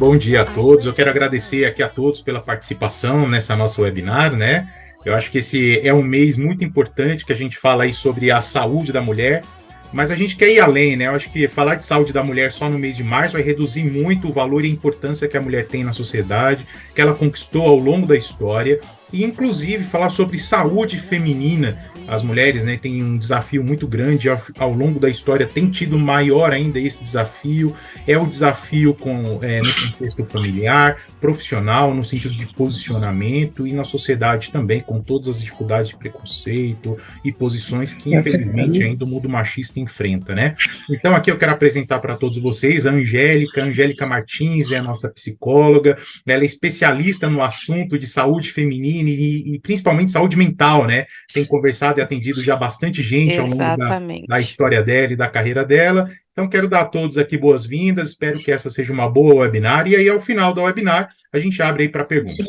bom dia a todos. Eu quero agradecer aqui a todos pela participação nessa nossa webinar, né? Eu acho que esse é um mês muito importante que a gente fala aí sobre a saúde da mulher, mas a gente quer ir além, né? Eu acho que falar de saúde da mulher só no mês de março vai reduzir muito o valor e a importância que a mulher tem na sociedade, que ela conquistou ao longo da história, e inclusive falar sobre saúde feminina. As mulheres, né, têm um desafio muito grande ao longo da história, tem tido maior ainda esse desafio, é o desafio no contexto familiar, profissional, no sentido de posicionamento, e na sociedade também, com todas as dificuldades de preconceito e posições que, infelizmente, ainda o mundo machista enfrenta, né? Então, aqui eu quero apresentar para todos vocês a Angélica Martins é a nossa psicóloga, ela é especialista no assunto de saúde feminina e principalmente saúde mental, né? Tem conversado e atendido já bastante gente ao longo da Exatamente. história dela e da carreira dela. Então, quero dar a todos aqui boas-vindas, espero que essa seja uma boa webinar, e aí, ao final da webinar, a gente abre aí para perguntas.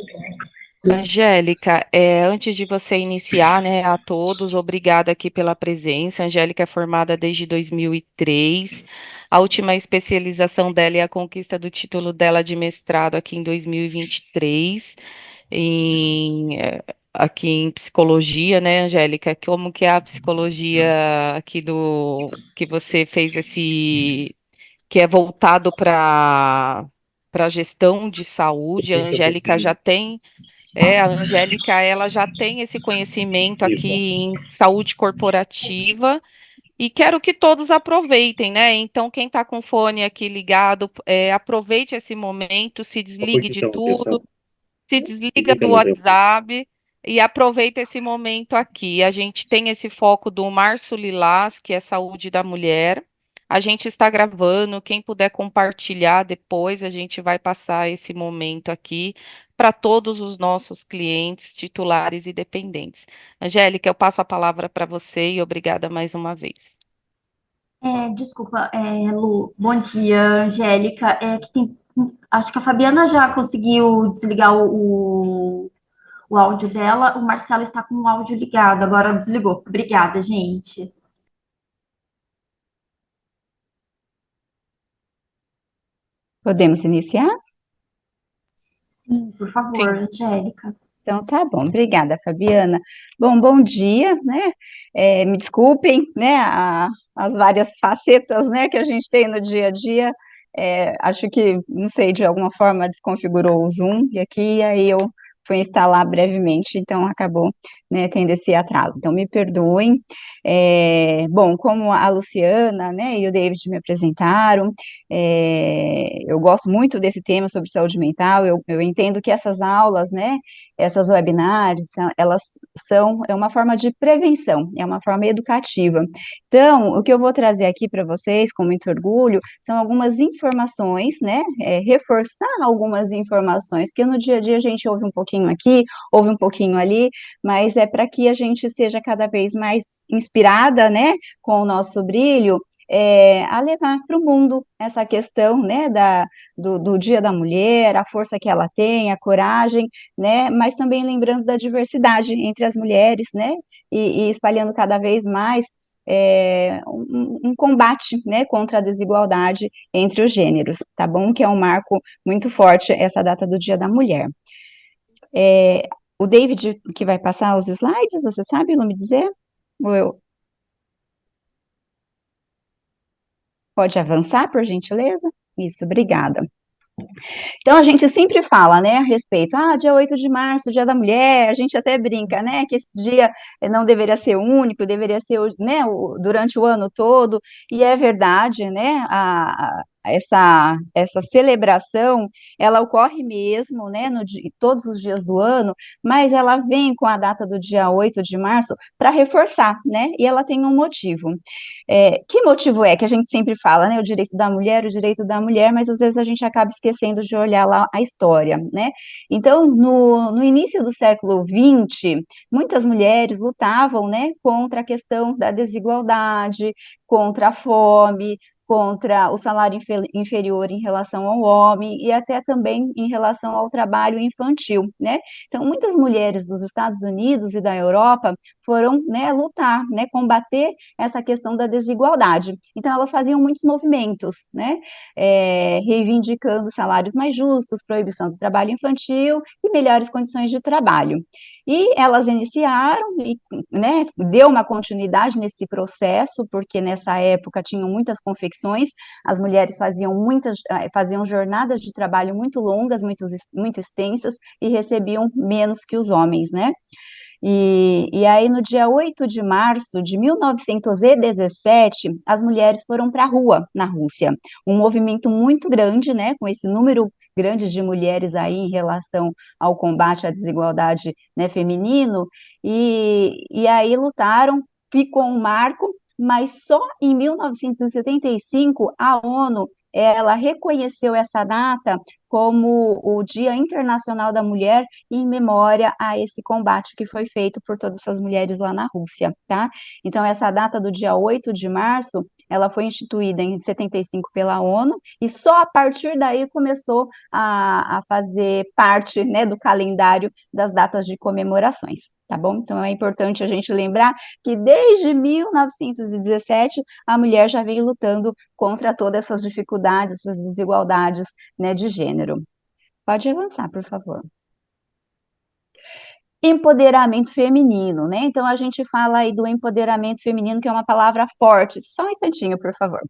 Angélica, antes de você iniciar, né, a todos, obrigada aqui pela presença. Angélica é formada desde 2003. A última especialização dela é a conquista do título dela de mestrado aqui em 2023, aqui em psicologia, né, Angélica? Como que é a psicologia aqui que você fez que é voltado para gestão de saúde? A Angélica já tem a Angélica, ela já tem esse conhecimento aqui em saúde corporativa e quero que todos aproveitem, né? Então, quem está com o fone aqui ligado, aproveite esse momento, se desligue de tudo, se desliga do WhatsApp e aproveita esse momento aqui. A gente tem esse foco do Março Lilás, que é saúde da mulher. A gente está gravando, quem puder compartilhar depois, a gente vai passar esse momento aqui para todos os nossos clientes, titulares e dependentes. Angélica, eu passo a palavra para você e obrigada mais uma vez. Desculpa, Lu. Bom dia, Angélica. Acho que a Fabiana já conseguiu desligar o áudio dela. O Marcelo está com o áudio ligado, agora desligou. Obrigada, gente. Podemos iniciar? Sim, por favor, Sim. Angélica. Então, tá bom, obrigada, Fabiana. Bom dia, né? Me desculpem, né, as várias facetas, né, que a gente tem no dia a dia. Acho que, não sei, de alguma forma desconfigurou o Zoom, e aqui aí eu fui instalar brevemente, então acabou, né, tendo esse atraso. Então, me perdoem. Bom, como a Luciana, né, e o David me apresentaram, eu gosto muito desse tema sobre saúde mental, eu entendo que essas aulas, né, essas webinars, elas é uma forma de prevenção, é uma forma educativa. Então, o que eu vou trazer aqui para vocês, com muito orgulho, são algumas informações, né, reforçar algumas informações, porque no dia a dia a gente ouve um pouquinho aqui, ouve um pouquinho ali, mas é para que a gente seja cada vez mais inspirada, né, com o nosso brilho, a levar para o mundo essa questão, né, do Dia da Mulher, a força que ela tem, a coragem, né, mas também lembrando da diversidade entre as mulheres, né, e espalhando cada vez mais um combate, né, contra a desigualdade entre os gêneros, tá bom? Que é um marco muito forte essa data do Dia da Mulher. O David que vai passar os slides, você sabe não me dizer? Ou pode avançar, por gentileza? Isso, obrigada. Então, a gente sempre fala, né, a respeito, dia 8 de março, Dia da Mulher, a gente até brinca, né, que esse dia não deveria ser único, deveria ser, né, durante o ano todo, e é verdade, né, essa celebração, ela ocorre mesmo, né, todos os dias do ano, mas ela vem com a data do dia 8 de março para reforçar, né, e ela tem um motivo. Que motivo é que a gente sempre fala, né, o direito da mulher, mas às vezes a gente acaba esquecendo de olhar lá a história, né? Então, no início do século XX, muitas mulheres lutavam, né, contra a questão da desigualdade, contra a fome, contra o salário inferior em relação ao homem e até também em relação ao trabalho infantil, né? Então, muitas mulheres dos Estados Unidos e da Europa foram, né, lutar, né, combater essa questão da desigualdade. Então, elas faziam muitos movimentos, né, reivindicando salários mais justos, proibição do trabalho infantil e melhores condições de trabalho. E elas iniciaram, e, né, deu uma continuidade nesse processo, porque nessa época tinham muitas confecções, as mulheres faziam jornadas de trabalho muito longas, muito extensas, e recebiam menos que os homens, né? E aí, no dia 8 de março de 1917, as mulheres foram para a rua na Rússia. Um movimento muito grande, né, com esse número grande de mulheres aí em relação ao combate à desigualdade, né, feminino, e aí lutaram, ficou um marco, mas só em 1975 a ONU ela reconheceu essa data como o Dia Internacional da Mulher em memória a esse combate que foi feito por todas essas mulheres lá na Rússia, tá? Então, essa data do dia 8 de março, ela foi instituída em 75 pela ONU, e só a partir daí começou a fazer parte, né, do calendário das datas de comemorações, tá bom? Então, é importante a gente lembrar que desde 1917 a mulher já vem lutando contra todas essas dificuldades, essas desigualdades, né, de gênero. Pode avançar, por favor. Empoderamento feminino, né? Então, a gente fala aí do empoderamento feminino, que é uma palavra forte. Só um instantinho, por favor.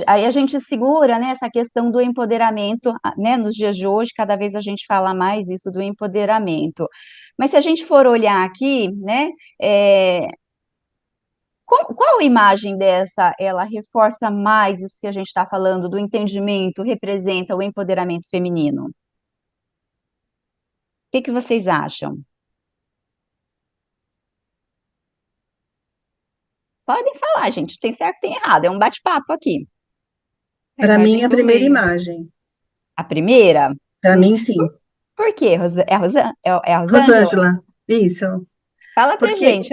Aí a gente segura, né, essa questão do empoderamento, né, nos dias de hoje, cada vez a gente fala mais isso do empoderamento. Mas se a gente for olhar aqui, né, qual imagem dessa, ela reforça mais isso que a gente está falando, do entendimento, representa o empoderamento feminino? O que vocês acham? Podem falar, gente, tem certo, tem errado, é um bate-papo aqui. Para mim, a do primeira meio. imagem. A primeira? Para mim, sim. Por quê? É a Rosângela? Rosângela, isso. Fala pra Porque, gente.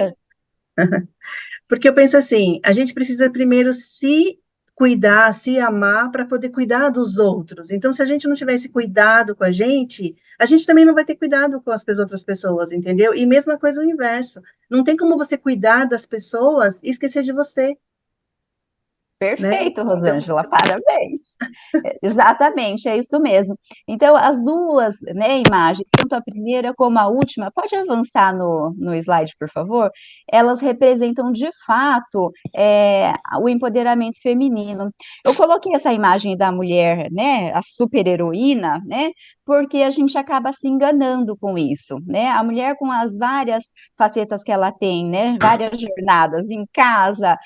porque eu penso assim, a gente precisa primeiro se cuidar, se amar para poder cuidar dos outros. Então, se a gente não tivesse cuidado com a gente também não vai ter cuidado com as outras pessoas, entendeu? E mesma coisa o inverso. Não tem como você cuidar das pessoas e esquecer de você, né? Perfeito, Então, Rosângela, parabéns. Exatamente, é isso mesmo. Então, as duas, né, imagens, tanto a primeira como a última, pode avançar no slide, por favor? Elas representam, de fato, o empoderamento feminino. Eu coloquei essa imagem da mulher, né, a super-heroína, né, porque a gente acaba se enganando com isso, né? A mulher com as várias facetas que ela tem, né, várias jornadas em casa,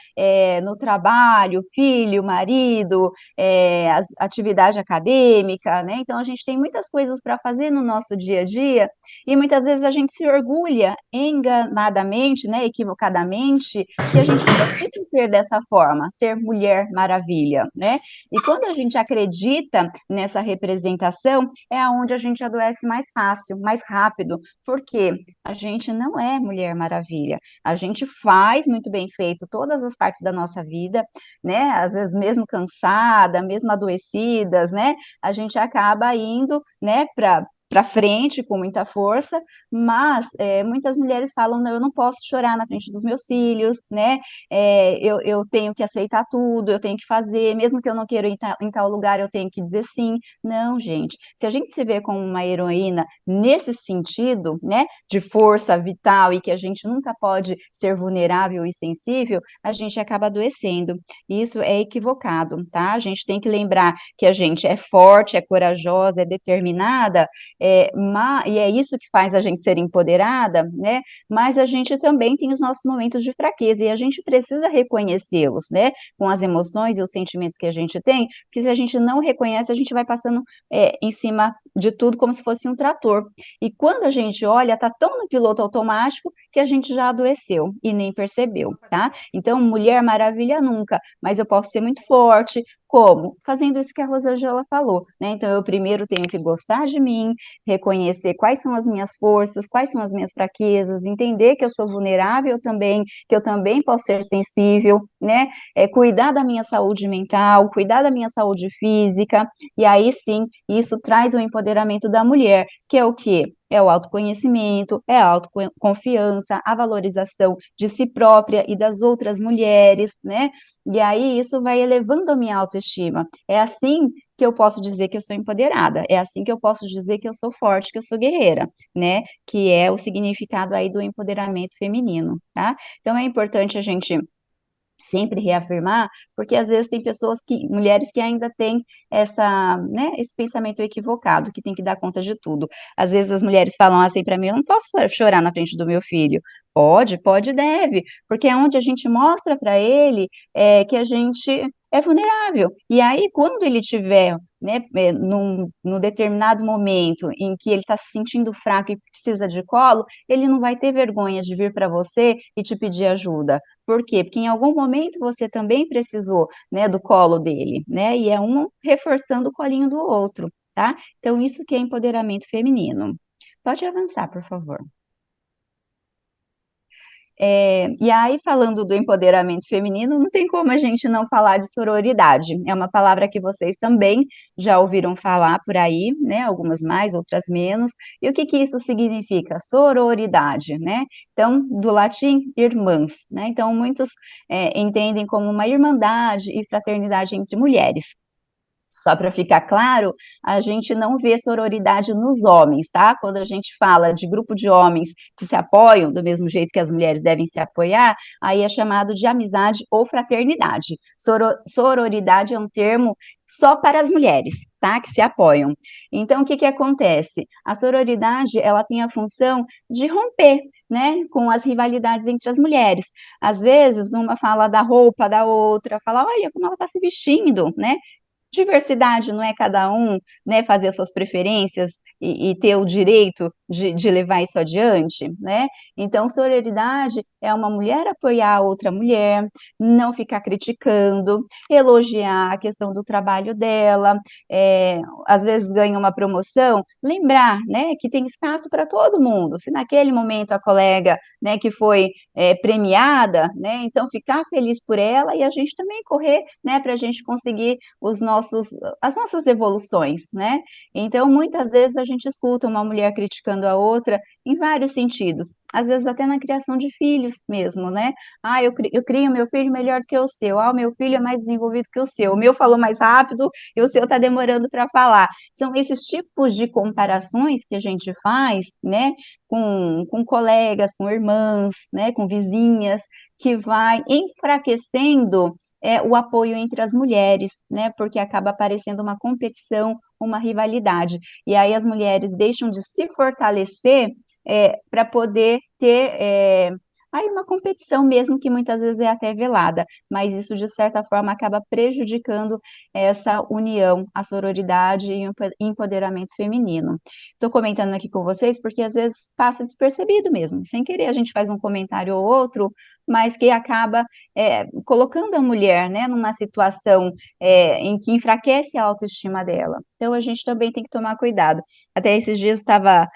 no trabalho, filho, marido, atividade acadêmica, né? Então a gente tem muitas coisas para fazer no nosso dia a dia e muitas vezes a gente se orgulha enganadamente, né, equivocadamente, que a gente precisa ser dessa forma, ser Mulher Maravilha, né? E quando a gente acredita nessa representação, é aonde a gente adoece mais fácil, mais rápido, porque a gente não é Mulher Maravilha. A gente faz muito bem feito todas as partes da nossa vida, né? Às vezes mesmo cansada, mesmo adoecidas, né? A gente acaba indo, né, para frente com muita força, mas muitas mulheres falam, não, eu não posso chorar na frente dos meus filhos, né? Eu tenho que aceitar tudo, eu tenho que fazer, mesmo que eu não queira ir em tal lugar, eu tenho que dizer sim. Não, gente, se a gente se vê como uma heroína nesse sentido, né, de força vital e que a gente nunca pode ser vulnerável e sensível, a gente acaba adoecendo. Isso é equivocado, tá? A gente tem que lembrar que a gente é forte, é corajosa, é determinada, e é isso que faz a gente ser empoderada, né? Mas a gente também tem os nossos momentos de fraqueza e a gente precisa reconhecê-los, né? Com as emoções e os sentimentos que a gente tem, porque se a gente não reconhece, a gente vai passando em cima de tudo como se fosse um trator. E quando a gente olha, tá tão no piloto automático que a gente já adoeceu e nem percebeu, tá? Então, Mulher Maravilha nunca, mas eu posso ser muito forte, como? Fazendo isso que a Rosângela falou, né? Então, eu primeiro tenho que gostar de mim, reconhecer quais são as minhas forças, quais são as minhas fraquezas, entender que eu sou vulnerável também, que eu também posso ser sensível, né? Cuidar da minha saúde mental, cuidar da minha saúde física, e aí sim, isso traz o empoderamento da mulher, que é o quê? É o autoconhecimento, é a autoconfiança, a valorização de si própria e das outras mulheres, né? E aí isso vai elevando a minha autoestima. É assim que eu posso dizer que eu sou empoderada, é assim que eu posso dizer que eu sou forte, que eu sou guerreira, né? Que é o significado aí do empoderamento feminino, tá? Então é importante a gente sempre reafirmar, porque às vezes tem pessoas que, mulheres que ainda têm essa, né, esse pensamento equivocado, que tem que dar conta de tudo. Às vezes as mulheres falam assim para mim, eu não posso chorar na frente do meu filho. Pode, deve, porque é onde a gente mostra para ele que a gente é vulnerável. E aí, quando ele tiver, né, num determinado momento em que ele está se sentindo fraco e precisa de colo, ele não vai ter vergonha de vir para você e te pedir ajuda. Por quê? Porque em algum momento você também precisou, né, do colo dele, né? E é um reforçando o colinho do outro, tá? Então, isso que é empoderamento feminino. Pode avançar, por favor. E aí, falando do empoderamento feminino, não tem como a gente não falar de sororidade. É uma palavra que vocês também já ouviram falar por aí, né? Algumas mais, outras menos. E o que que isso significa? Sororidade, né? Então, do latim, irmãs, né? Então, muitos entendem como uma irmandade e fraternidade entre mulheres. Só para ficar claro, a gente não vê sororidade nos homens, tá? Quando a gente fala de grupo de homens que se apoiam, do mesmo jeito que as mulheres devem se apoiar, aí é chamado de amizade ou fraternidade. Sororidade é um termo só para as mulheres, tá? Que se apoiam. Então, o que que acontece? A sororidade, ela tem a função de romper, né, com as rivalidades entre as mulheres. Às vezes, uma fala da roupa da outra, fala, olha como ela está se vestindo, né? Diversidade não é cada um, né, fazer as suas preferências e ter o direito de levar isso adiante, né? Então, sororidade é uma mulher apoiar a outra mulher, não ficar criticando, elogiar a questão do trabalho dela, às vezes ganha uma promoção, lembrar, né, que tem espaço para todo mundo. Se naquele momento a colega, né, que foi premiada, né, então ficar feliz por ela e a gente também correr, né, para a gente conseguir as nossas evoluções, né? Então, muitas vezes a gente escuta uma mulher criticando a outra em vários sentidos, às vezes até na criação de filhos mesmo, né? Ah, eu crio meu filho melhor do que o seu, ah, o meu filho é mais desenvolvido que o seu, o meu falou mais rápido e o seu está demorando para falar. São esses tipos de comparações que a gente faz, né, com colegas, com irmãs, né, com vizinhas, que vai enfraquecendo o apoio entre as mulheres, né? Porque acaba aparecendo uma competição, uma rivalidade. E aí as mulheres deixam de se fortalecer para poder ter aí uma competição mesmo que muitas vezes é até velada, mas isso de certa forma acaba prejudicando essa união, a sororidade e o empoderamento feminino. Estou comentando aqui com vocês porque às vezes passa despercebido mesmo, sem querer a gente faz um comentário ou outro, mas que acaba colocando a mulher, né, numa situação em que enfraquece a autoestima dela. Então, a gente também tem que tomar cuidado. Até esses dias estava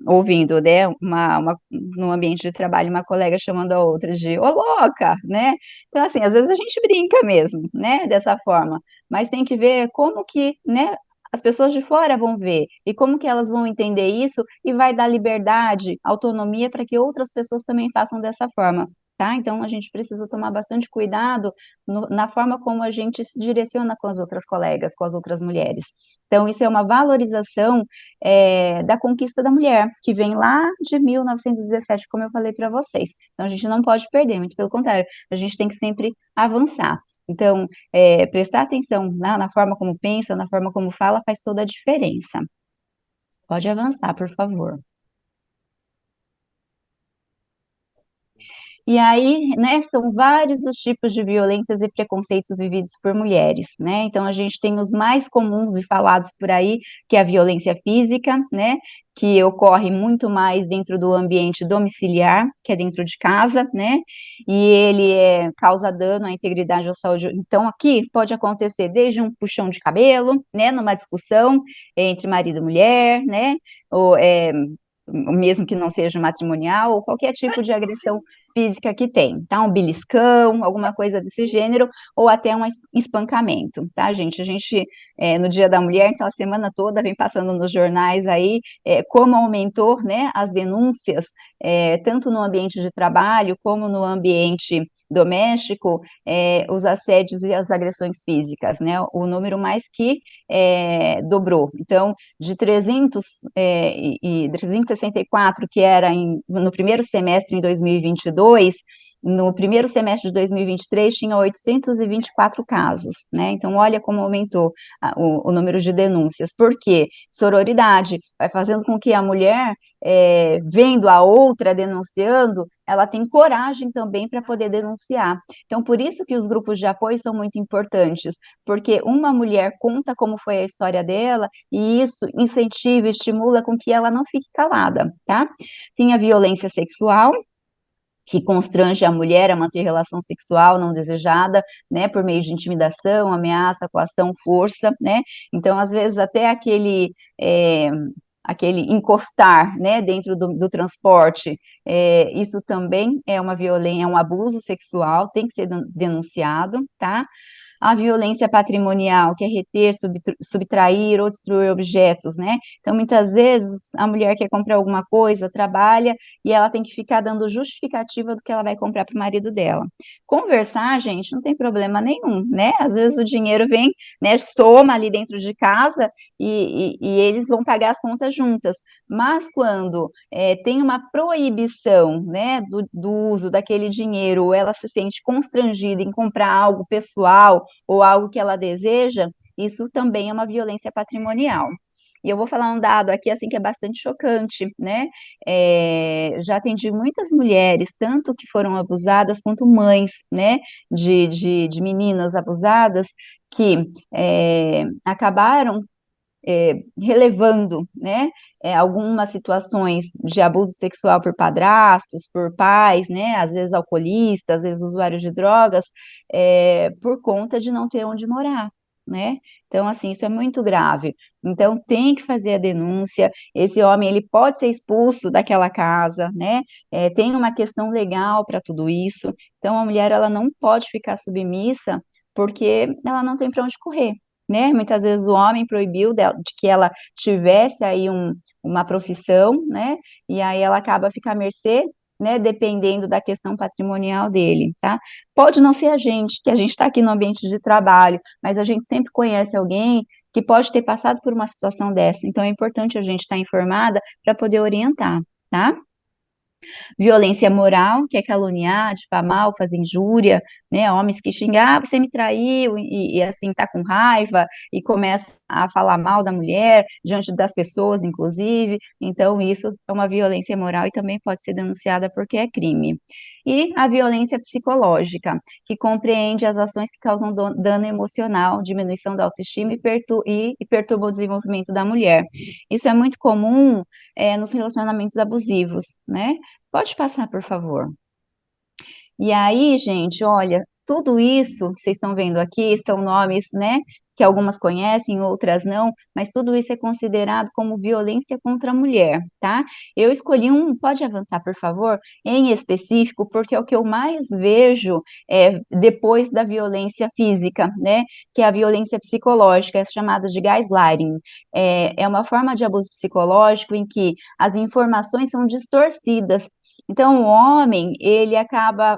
ouvindo, né, no ambiente de trabalho, uma colega chamando a outra de ô louca, né? Então, assim, às vezes a gente brinca mesmo, né, dessa forma, mas tem que ver como que, né, as pessoas de fora vão ver e como que elas vão entender isso e vai dar liberdade, autonomia para que outras pessoas também façam dessa forma, tá? Então a gente precisa tomar bastante cuidado na forma como a gente se direciona com as outras colegas, com as outras mulheres. Então isso é uma valorização da conquista da mulher, que vem lá de 1917, como eu falei para vocês. Então a gente não pode perder, muito pelo contrário, a gente tem que sempre avançar. Então, prestar atenção na forma como pensa, na forma como fala, faz toda a diferença. Pode avançar, por favor. E aí, né, são vários os tipos de violências e preconceitos vividos por mulheres, né? Então, a gente tem os mais comuns e falados por aí, que é a violência física, né? Que ocorre muito mais dentro do ambiente domiciliar, que é dentro de casa, né? E ele causa dano à integridade ou saúde. Então, aqui pode acontecer desde um puxão de cabelo, né? Numa discussão entre marido e mulher, né? Ou mesmo que não seja matrimonial, ou qualquer tipo de agressão física que tem, tá? Um beliscão, alguma coisa desse gênero, ou até um espancamento, tá, gente? A gente, no Dia da Mulher, então, a semana toda vem passando nos jornais aí, como aumentou, né, as denúncias, tanto no ambiente de trabalho, como no ambiente doméstico, os assédios e as agressões físicas, né? O número mais que dobrou. Então, de 364, que era no primeiro semestre em 2022, no primeiro semestre de 2023 tinha 824 casos, né? Então, olha como aumentou o número de denúncias. Por quê? Sororidade vai fazendo com que a mulher, vendo a outra denunciando, ela tem coragem também para poder denunciar. Então, por isso que os grupos de apoio são muito importantes, porque uma mulher conta como foi a história dela, e isso incentiva, estimula com que ela não fique calada, tá? Tem a violência sexual, que constrange a mulher a manter relação sexual não desejada, né, por meio de intimidação, ameaça, coação, força, né? Então, às vezes, até aquele encostar, né, dentro do transporte, isso também é uma violência, é um abuso sexual, tem que ser denunciado, tá? A violência patrimonial, que é reter, subtrair ou destruir objetos, né? Então, muitas vezes, a mulher quer comprar alguma coisa, trabalha, e ela tem que ficar dando justificativa do que ela vai comprar para o marido dela. Conversar, gente, não tem problema nenhum, né? Às vezes o dinheiro vem, né, soma ali dentro de casa e eles vão pagar as contas juntas. Mas quando tem uma proibição, né, do uso daquele dinheiro, ou ela se sente constrangida em comprar algo pessoal, ou algo que ela deseja, isso também é uma violência patrimonial. E eu vou falar um dado aqui, assim, que é bastante chocante, né? Já atendi muitas mulheres, tanto que foram abusadas, quanto mães, né, de meninas abusadas, que acabaram relevando, né, algumas situações de abuso sexual por padrastos, por pais, né, às vezes alcoolistas, às vezes usuários de drogas, por conta de não ter onde morar, né? Então, assim, isso é muito grave. Então, tem que fazer a denúncia. Esse homem, ele pode ser expulso daquela casa, né? Tem uma questão legal para tudo isso. Então, a mulher, ela não pode ficar submissa porque ela não tem para onde correr, né? Muitas vezes o homem proibiu de que ela tivesse aí uma profissão, né? E aí ela acaba a ficar à mercê, né? Dependendo da questão patrimonial dele, tá? Pode não ser a gente, que a gente está aqui no ambiente de trabalho, mas a gente sempre conhece alguém que pode ter passado por uma situação dessa. Então é importante a gente estar informada para poder orientar, tá? Violência moral, que é caluniar, difamar ou fazer injúria, né? Homens que xingam, você me traiu, e assim, tá com raiva, e começa a falar mal da mulher, diante das pessoas, inclusive. Então, isso é uma violência moral e também pode ser denunciada porque é crime. E a violência psicológica, que compreende as ações que causam dano emocional, diminuição da autoestima e perturba o desenvolvimento da mulher. Isso é muito comum nos relacionamentos abusivos, né? Pode passar, por favor. E aí, gente, olha, tudo isso que vocês estão vendo aqui são nomes, né, que algumas conhecem, outras não, mas tudo isso é considerado como violência contra a mulher, tá? Eu escolhi pode avançar, por favor, em específico, porque é o que eu mais vejo depois da violência física, né, que é a violência psicológica, é chamada de gaslighting. É uma forma de abuso psicológico em que as informações são distorcidas. Então, o homem, ele acaba,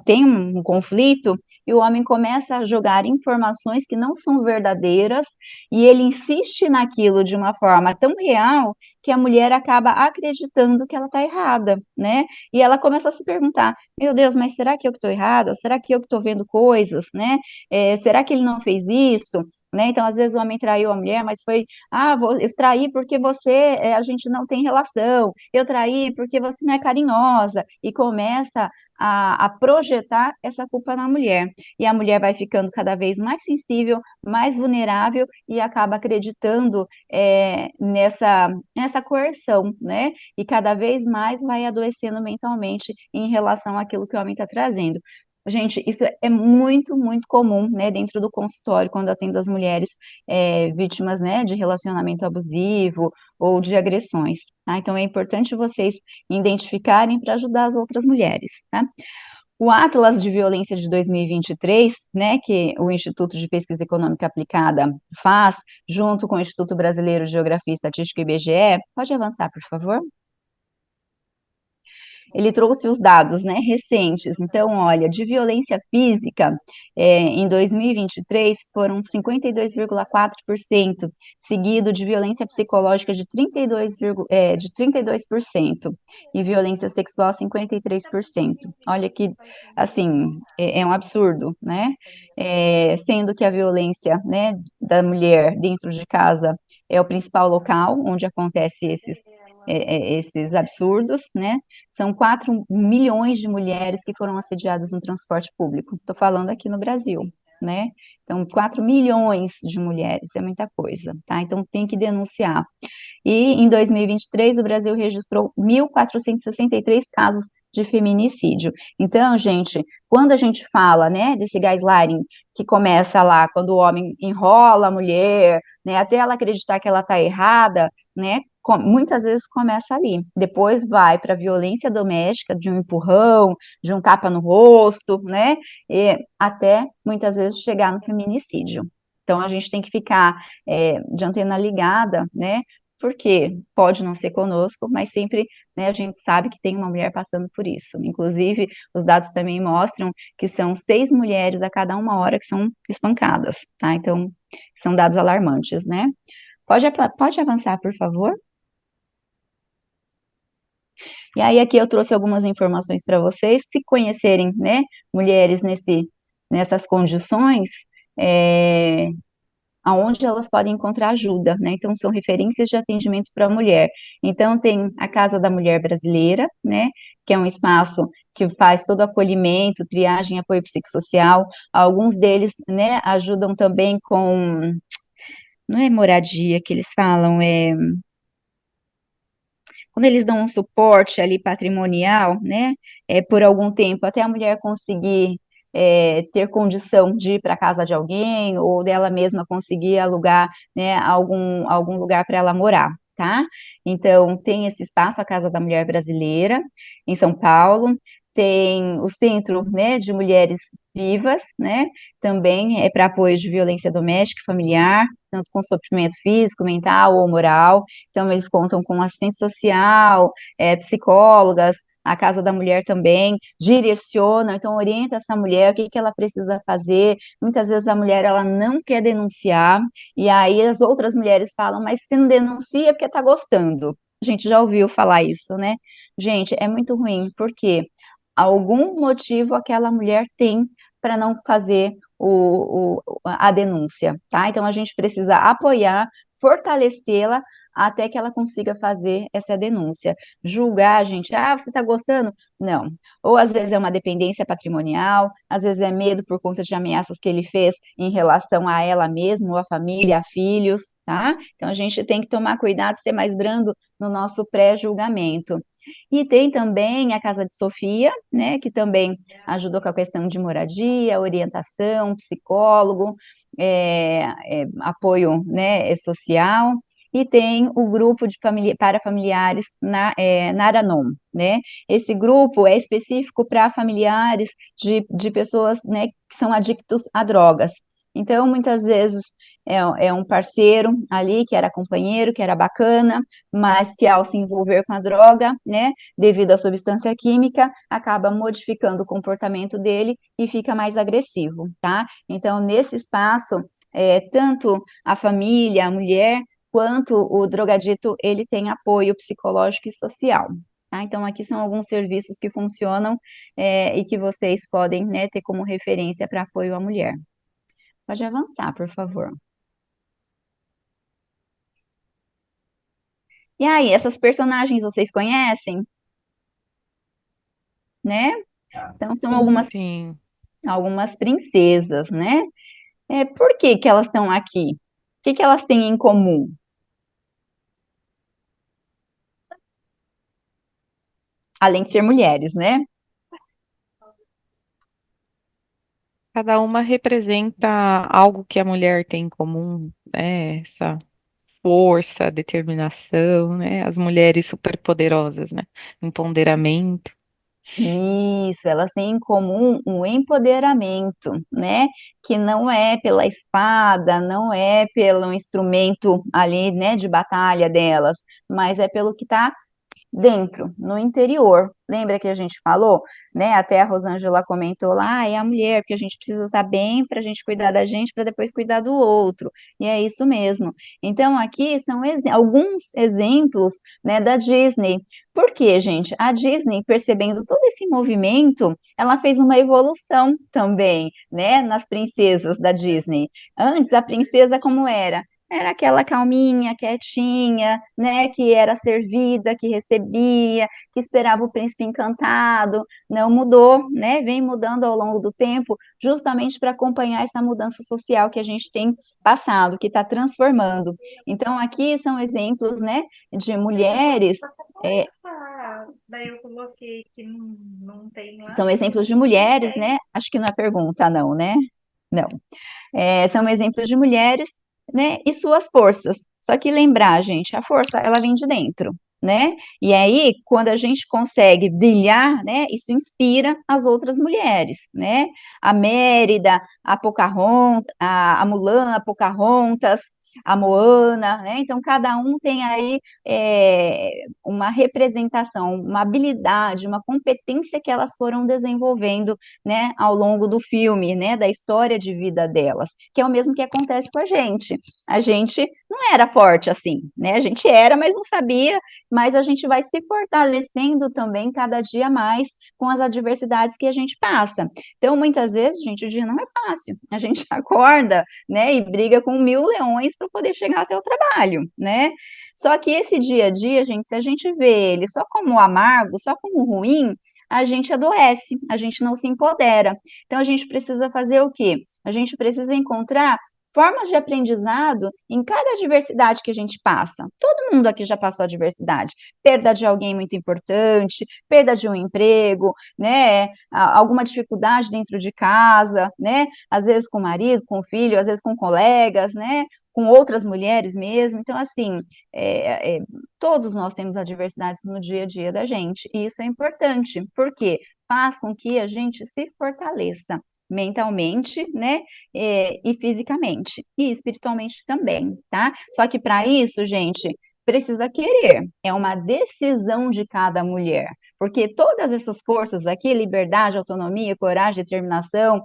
tem um conflito, e o homem começa a jogar informações que não são verdadeiras, e ele insiste naquilo de uma forma tão real, que a mulher acaba acreditando que ela está errada, né? E ela começa a se perguntar, meu Deus, mas será que eu que estou errada? Será que eu que estou vendo coisas, né? Será que ele não fez isso? Né? Então, às vezes o homem traiu a mulher, mas foi, eu traí porque a gente não tem relação, eu traí porque você não é carinhosa, e começa a projetar essa culpa na mulher. E a mulher vai ficando cada vez mais sensível, mais vulnerável e acaba acreditando nessa coerção, né? E cada vez mais vai adoecendo mentalmente em relação àquilo que o homem está trazendo. Gente, isso é muito, muito comum, né, dentro do consultório, quando eu atendo as mulheres vítimas, né, de relacionamento abusivo ou de agressões, tá? Então, é importante vocês identificarem para ajudar as outras mulheres, tá? O Atlas de Violência de 2023, né, que o Instituto de Pesquisa Econômica Aplicada faz, junto com o Instituto Brasileiro de Geografia e Estatística, IBGE, pode avançar, por favor? Ele trouxe os dados, né, recentes. Então, olha, de violência física, em 2023 foram 52,4%, seguido de violência psicológica de 32%, e violência sexual 53%. Olha que, assim, é um absurdo, né? Sendo que a violência, né, da mulher dentro de casa é o principal local onde acontece esses absurdos, né? São 4 milhões de mulheres que foram assediadas no transporte público. Estou falando aqui no Brasil, né? Então, 4 milhões de mulheres, é muita coisa, tá? Então, tem que denunciar. E em 2023, o Brasil registrou 1.463 casos de feminicídio. Então, gente, quando a gente fala, né, desse gaslighting que começa lá, quando o homem enrola a mulher, né, até ela acreditar que ela está errada, né, muitas vezes começa ali. Depois vai para a violência doméstica, de um empurrão, de um tapa no rosto, né, e até muitas vezes chegar no feminicídio. Então, a gente tem que ficar de antena ligada, né, porque pode não ser conosco, mas sempre, né, a gente sabe que tem uma mulher passando por isso. Inclusive, os dados também mostram que são 6 mulheres a cada 1 hora que são espancadas, tá? Então, são dados alarmantes, né? Pode avançar, por favor? E aí, aqui eu trouxe algumas informações para vocês, se conhecerem, né, mulheres nessas condições, aonde elas podem encontrar ajuda, né? Então, são referências de atendimento para a mulher. Então, tem a Casa da Mulher Brasileira, né? Que é um espaço que faz todo o acolhimento, triagem, apoio psicossocial. Alguns deles, né, ajudam também com, não é moradia que eles falam, quando eles dão um suporte ali patrimonial, né, por algum tempo, até a mulher conseguir ter condição de ir para a casa de alguém, ou dela mesma conseguir alugar, né, algum lugar para ela morar, tá? Então, tem esse espaço, a Casa da Mulher Brasileira, em São Paulo, tem o Centro, né, de Mulheres Vivas, né, também é para apoio de violência doméstica e familiar, tanto com sofrimento físico, mental ou moral. Então, eles contam com assistente social, psicólogas, a Casa da Mulher também direciona, então orienta essa mulher, o que ela precisa fazer. Muitas vezes a mulher, ela não quer denunciar, e aí as outras mulheres falam, mas se não denuncia é porque está gostando. A gente já ouviu falar isso, né? Gente, é muito ruim, porque algum motivo aquela mulher tem para não fazer a denúncia, tá? Então, a gente precisa apoiar, fortalecê-la até que ela consiga fazer essa denúncia. Julgar, gente, você está gostando? Não. Ou às vezes é uma dependência patrimonial, às vezes é medo por conta de ameaças que ele fez em relação a ela mesma, ou a família, a filhos, tá? Então a gente tem que tomar cuidado, ser mais brando no nosso pré-julgamento. E tem também a Casa de Sofia, né, que também ajuda com a questão de moradia, orientação, psicólogo, apoio, né, social. E tem o grupo para familiares Naranon, né? Esse grupo é específico para familiares de pessoas, né, que são adictos a drogas. Então, muitas vezes é um parceiro ali que era companheiro, que era bacana, mas que ao se envolver com a droga, né, devido à substância química, acaba modificando o comportamento dele e fica mais agressivo, tá? Então, nesse espaço, tanto a família, a mulher, quanto o drogadito ele tem apoio psicológico e social. Tá? Então, aqui são alguns serviços que funcionam e que vocês podem, né, ter como referência para apoio à mulher. Pode avançar, por favor. E aí, essas personagens vocês conhecem? Né? Então, são Sim. Sim. algumas princesas, né? Por que que elas estão aqui? O que que elas têm em comum? Além de ser mulheres, né? Cada uma representa algo que a mulher tem em comum, né? Essa força, determinação, né? As mulheres superpoderosas, né? Empoderamento. Isso, elas têm em comum um empoderamento, né? Que não é pela espada, não é pelo instrumento ali, né, de batalha delas, mas é pelo que está dentro, no interior. Lembra que a gente falou, né? Até a Rosângela comentou lá, é a mulher, porque a gente precisa estar bem para a gente cuidar da gente, para depois cuidar do outro. E é isso mesmo. Então, aqui são alguns exemplos, né, da Disney. Por quê, gente? A Disney, percebendo todo esse movimento, ela fez uma evolução também, né, nas princesas da Disney. Antes, a princesa como era? Era aquela calminha, quietinha, né, que era servida, que recebia, que esperava o príncipe encantado. Não mudou, né? Vem mudando ao longo do tempo, justamente para acompanhar essa mudança social que a gente tem passado, que está transformando. Então, aqui são exemplos, né, de mulheres. Daí eu coloquei que não tem lá. São exemplos de mulheres, né? Acho que não é pergunta, não, né? Não. São exemplos de mulheres, né, e suas forças. Só que lembrar, gente, a força, ela vem de dentro, né? E aí, quando a gente consegue brilhar, né, isso inspira as outras mulheres, né? A Mérida, a Pocahontas, a Mulan, a Pocahontas, a Moana, né? Então, cada um tem aí uma representação, uma habilidade, uma competência que elas foram desenvolvendo, né, ao longo do filme, né, da história de vida delas, que é o mesmo que acontece com a gente. A gente não era forte assim, né? A gente era, mas não sabia, mas a gente vai se fortalecendo também cada dia mais com as adversidades que a gente passa. Então, muitas vezes, gente, o dia não é fácil. A gente acorda, né, e briga com 1000 leões para poder chegar até o trabalho, né? Só que esse dia a dia, gente, se a gente vê ele só como amargo, só como ruim, a gente adoece, a gente não se empodera. Então, a gente precisa fazer o quê? A gente precisa encontrar formas de aprendizado em cada adversidade que a gente passa. Todo mundo aqui já passou adversidade. Perda de alguém muito importante, perda de um emprego, né? Alguma dificuldade dentro de casa, né? Às vezes com o marido, com o filho, às vezes com colegas, né? Com outras mulheres mesmo. Então, assim, todos nós temos adversidades no dia a dia da gente, e isso é importante, porque faz com que a gente se fortaleça mentalmente, né, e fisicamente, e espiritualmente também, tá? Só que para isso, gente, precisa querer, é uma decisão de cada mulher, porque todas essas forças aqui, liberdade, autonomia, coragem, determinação,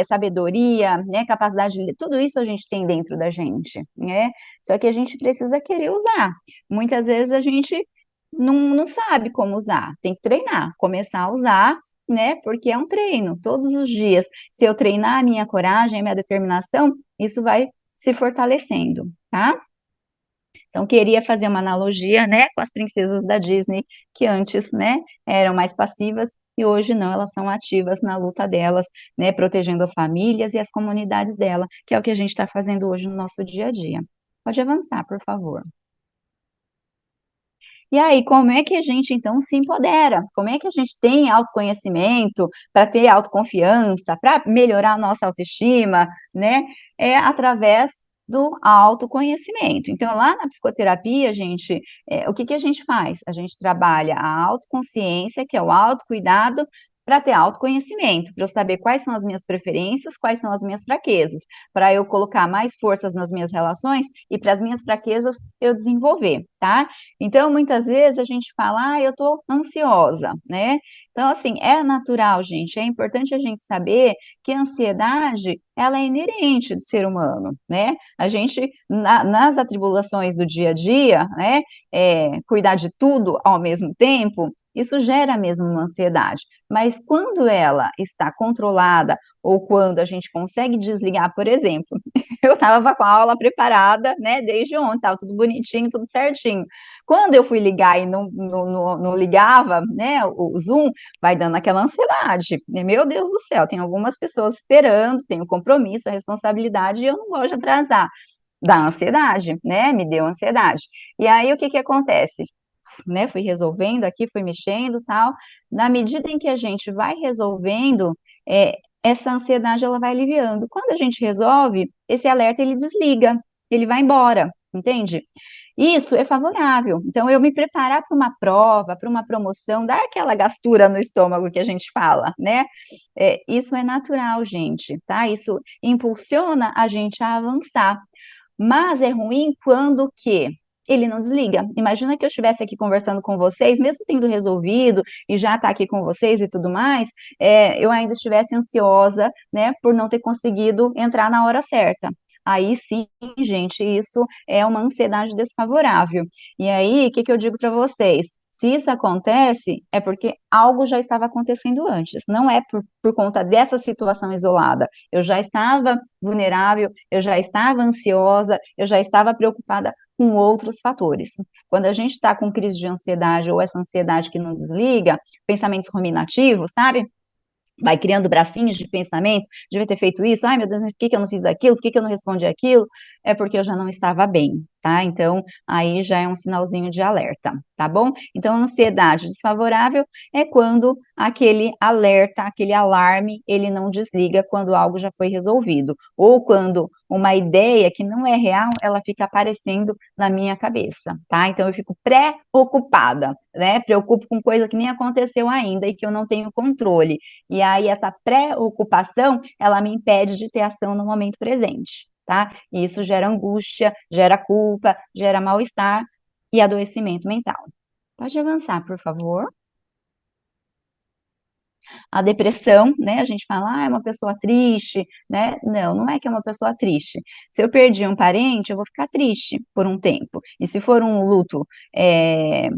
sabedoria, né, capacidade de tudo isso a gente tem dentro da gente, né? Só que a gente precisa querer usar. Muitas vezes a gente não sabe como usar, tem que treinar, começar a usar, né? Porque é um treino, todos os dias. Se eu treinar a minha coragem, a minha determinação, isso vai se fortalecendo, tá? Então, queria fazer uma analogia, né, com as princesas da Disney, que antes, né, eram mais passivas e hoje não, elas são ativas na luta delas, né, protegendo as famílias e as comunidades dela, que é o que a gente está fazendo hoje no nosso dia a dia. Pode avançar, por favor. E aí, como é que a gente então se empodera? Como é que a gente tem autoconhecimento para ter autoconfiança, para melhorar a nossa autoestima, né? É através do autoconhecimento. Então, lá na psicoterapia, gente, o que que a gente faz? A gente trabalha a autoconsciência, que é o autocuidado, para ter autoconhecimento, para eu saber quais são as minhas preferências, quais são as minhas fraquezas, para eu colocar mais forças nas minhas relações e para as minhas fraquezas eu desenvolver, tá? Então, muitas vezes a gente fala, eu tô ansiosa, né? Então, assim, é natural, gente, é importante a gente saber que a ansiedade, ela é inerente do ser humano, né? A gente, nas atribulações do dia a dia, né, cuidar de tudo ao mesmo tempo, isso gera mesmo uma ansiedade. Mas quando ela está controlada, ou quando a gente consegue desligar, por exemplo, eu estava com a aula preparada, né, desde ontem, estava tudo bonitinho, tudo certinho. Quando eu fui ligar e não ligava, né, o Zoom, vai dando aquela ansiedade. Meu Deus do céu, tem algumas pessoas esperando, tem o compromisso, a responsabilidade, e eu não gosto de atrasar. Dá ansiedade, né? Me deu ansiedade. E aí, o que que acontece? Né, fui resolvendo aqui, fui mexendo, tal. Na medida em que a gente vai resolvendo, essa ansiedade, ela vai aliviando. Quando a gente resolve, esse alerta, ele desliga, ele vai embora, entende? Isso é favorável. Então, eu me preparar para uma prova, para uma promoção, dá aquela gastura no estômago que a gente fala, né? Isso é natural, gente, tá? Isso impulsiona a gente a avançar. Mas é ruim quando que ele não desliga. Imagina que eu estivesse aqui conversando com vocês, mesmo tendo resolvido e já tá aqui com vocês e tudo mais, eu ainda estivesse ansiosa, né, por não ter conseguido entrar na hora certa. Aí sim, gente, isso é uma ansiedade desfavorável. E aí, o que que eu digo para vocês? Se isso acontece, é porque algo já estava acontecendo antes, não é por conta dessa situação isolada. Eu já estava vulnerável, eu já estava ansiosa, eu já estava preocupada com outros fatores. Quando a gente está com crise de ansiedade ou essa ansiedade que não desliga, pensamentos ruminativos, sabe? Vai criando bracinhos de pensamento, devia ter feito isso, ai meu Deus, por que que eu não fiz aquilo, por que que eu não respondi aquilo? É porque eu já não estava bem, tá? Então, aí já é um sinalzinho de alerta, tá bom? Então, a ansiedade desfavorável é quando aquele alerta, aquele alarme, ele não desliga quando algo já foi resolvido, ou quando uma ideia que não é real, ela fica aparecendo na minha cabeça, tá? Então, eu fico preocupada, né? Preocupo com coisa que nem aconteceu ainda e que eu não tenho controle. E aí, essa preocupação, ela me impede de ter ação no momento presente, tá? E isso gera angústia, gera culpa, gera mal-estar e adoecimento mental. Pode avançar, por favor. A depressão, né? A gente fala, é uma pessoa triste, né? Não, não é que é uma pessoa triste. Se eu perdi um parente, eu vou ficar triste por um tempo. E se for um luto, é,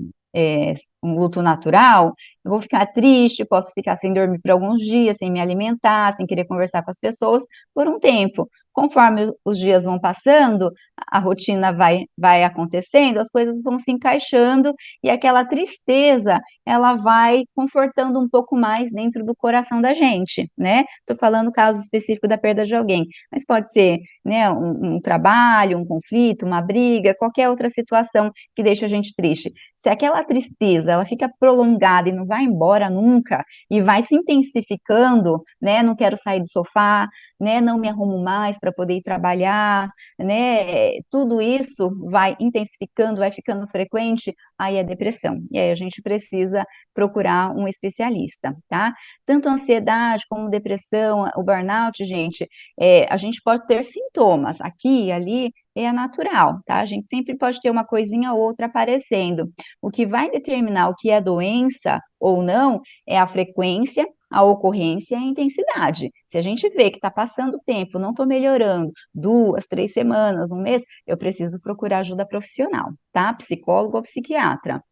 um luto natural, eu vou ficar triste, posso ficar sem dormir por alguns dias, sem me alimentar, sem querer conversar com as pessoas por um tempo. Conforme os dias vão passando, a rotina vai acontecendo, as coisas vão se encaixando e aquela tristeza, ela vai confortando um pouco mais dentro do coração da gente, né? Estou falando o caso específico da perda de alguém, mas pode ser, né, um trabalho, um conflito, uma briga, qualquer outra situação que deixa a gente triste. Se aquela tristeza, ela fica prolongada e não vai embora nunca, e vai se intensificando, né? Não quero sair do sofá, né? Não me arrumo mais para poder ir trabalhar, né? Tudo isso vai intensificando, vai ficando frequente, aí é depressão. E aí a gente precisa procurar um especialista, tá? Tanto a ansiedade como depressão, o burnout, gente, a gente pode ter sintomas aqui e ali, é natural, tá? A gente sempre pode ter uma coisinha ou outra aparecendo. O que vai determinar o que é doença ou não é a frequência, a ocorrência e a intensidade. Se a gente vê que está passando tempo, não estou melhorando, 2, 3 semanas, um mês, eu preciso procurar ajuda profissional, tá? Psicólogo ou psiquiatra.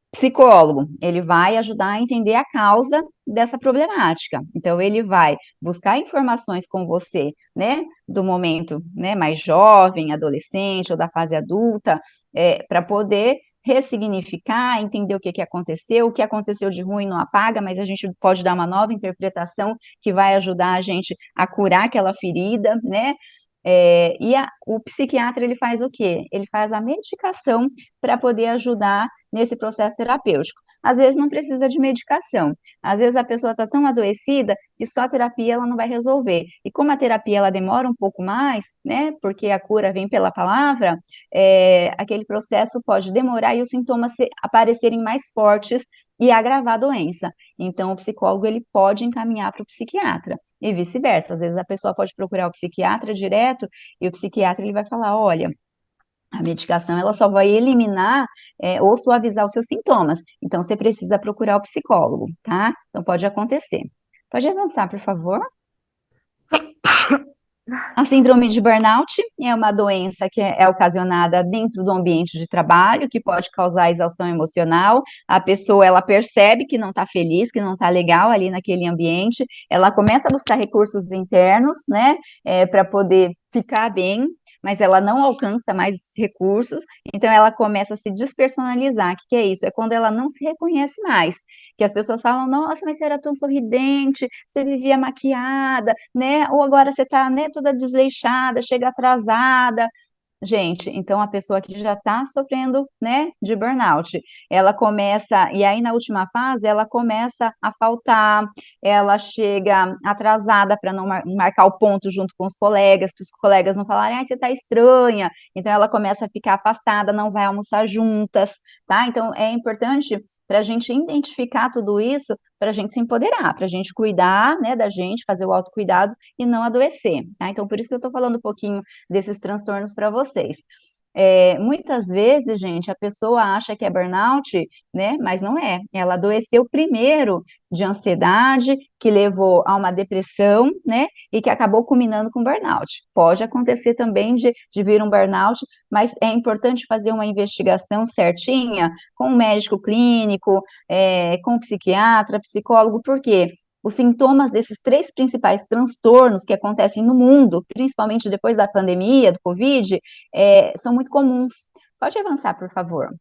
Psicólogo, ele vai ajudar a entender a causa dessa problemática. Então, ele vai buscar informações com você, né, do momento, né, mais jovem, adolescente ou da fase adulta, para poder ressignificar, entender o que aconteceu de ruim não apaga, mas a gente pode dar uma nova interpretação que vai ajudar a gente a curar aquela ferida, né? O psiquiatra, ele faz o quê? Ele faz a medicação para poder ajudar nesse processo terapêutico. Às vezes não precisa de medicação, às vezes a pessoa está tão adoecida que só a terapia ela não vai resolver. E como a terapia ela demora um pouco mais, né, porque a cura vem pela palavra, aquele processo pode demorar e os sintomas aparecerem mais fortes e agravar a doença. Então, o psicólogo, ele pode encaminhar para o psiquiatra, e vice-versa. Às vezes, a pessoa pode procurar o psiquiatra direto, e o psiquiatra, ele vai falar, olha, a medicação, ela só vai eliminar, ou suavizar os seus sintomas. Então, você precisa procurar o psicólogo, tá? Então, pode acontecer. Pode avançar, por favor. A síndrome de burnout é uma doença que é ocasionada dentro do ambiente de trabalho, que pode causar exaustão emocional. A pessoa, ela percebe que não está feliz, que não está legal ali naquele ambiente, ela começa a buscar recursos internos, né, para poder ficar bem, mas ela não alcança mais esses recursos, então ela começa a se despersonalizar. O que é isso? É quando ela não se reconhece mais, que as pessoas falam, nossa, mas você era tão sorridente, você vivia maquiada, né, ou agora você tá, né, toda desleixada, chega atrasada. Gente, então a pessoa que já está sofrendo, né, de burnout, ela começa, e aí na última fase, ela começa a faltar, ela chega atrasada para não marcar o ponto junto com os colegas, para os colegas não falarem, ai, você está estranha, então ela começa a ficar afastada, não vai almoçar juntas, tá? Então é importante para a gente identificar tudo isso, para a gente se empoderar, para a gente cuidar, né, da gente, fazer o autocuidado e não adoecer, tá? Então por isso que eu estou falando um pouquinho desses transtornos para vocês. Muitas vezes, gente, a pessoa acha que é burnout, né? Mas não é. Ela adoeceu primeiro de ansiedade, que levou a uma depressão, né? E que acabou culminando com burnout. Pode acontecer também de vir um burnout, mas é importante fazer uma investigação certinha com o médico clínico, com o psiquiatra, psicólogo, por quê? Os sintomas desses 3 principais transtornos que acontecem no mundo, principalmente depois da pandemia, do Covid, são muito comuns. Pode avançar, por favor.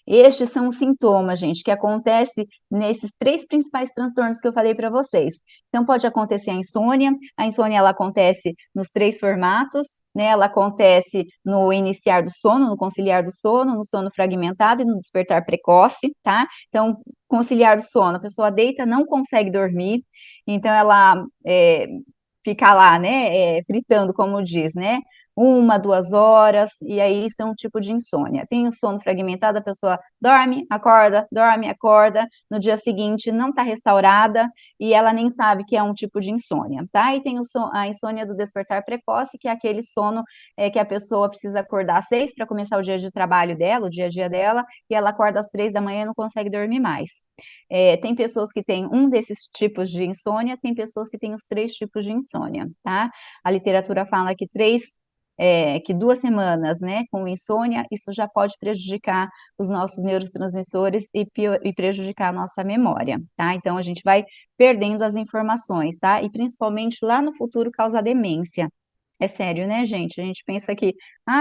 Estes são os sintomas, gente, que acontecem nesses 3 principais transtornos que eu falei para vocês. Então, pode acontecer a insônia ela acontece nos 3 formatos, né? Ela acontece no iniciar do sono, no conciliar do sono, no sono fragmentado e no despertar precoce, tá? Então, conciliar do sono, a pessoa deita, não consegue dormir, então ela fica lá, né, fritando, como diz, né? 1, 2 horas, e aí isso é um tipo de insônia. Tem o sono fragmentado, a pessoa dorme, acorda, no dia seguinte não está restaurada, e ela nem sabe que é um tipo de insônia, tá? E tem a insônia do despertar precoce, que é aquele sono que a pessoa precisa acordar às 6 para começar o dia de trabalho dela, o dia a dia dela, e ela acorda às 3 da manhã e não consegue dormir mais. Tem pessoas que têm um desses tipos de insônia, tem pessoas que têm os 3 tipos de insônia, tá? A literatura fala que 2 semanas, né, com insônia, isso já pode prejudicar os nossos neurotransmissores e prejudicar a nossa memória, tá? Então, a gente vai perdendo as informações, tá? E principalmente lá no futuro causa demência. É sério, né, gente? A gente pensa que,